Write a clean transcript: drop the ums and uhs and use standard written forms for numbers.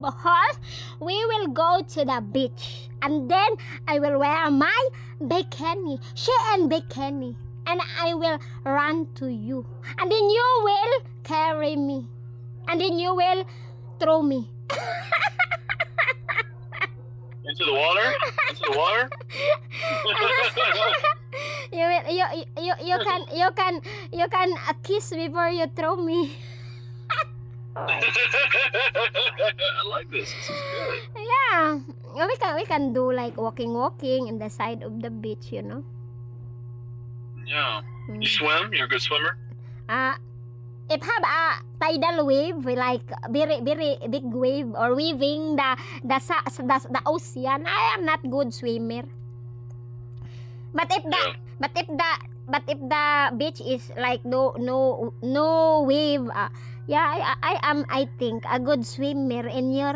Because we will go to the beach and then I will wear my bikini, Shein bikini, and I will run to you, and then you will carry me, and then you will throw me. Into the water? Into the water? You can kiss before you throw me. I like this. This is good. Yeah, we can do like walking in the side of the beach, you know. Yeah. You swim? You're a good swimmer? If have a tidal wave, like very big wave or weaving the ocean, I am not good swimmer. But if the beach is like no wave, yeah, I am, I think, a good swimmer in your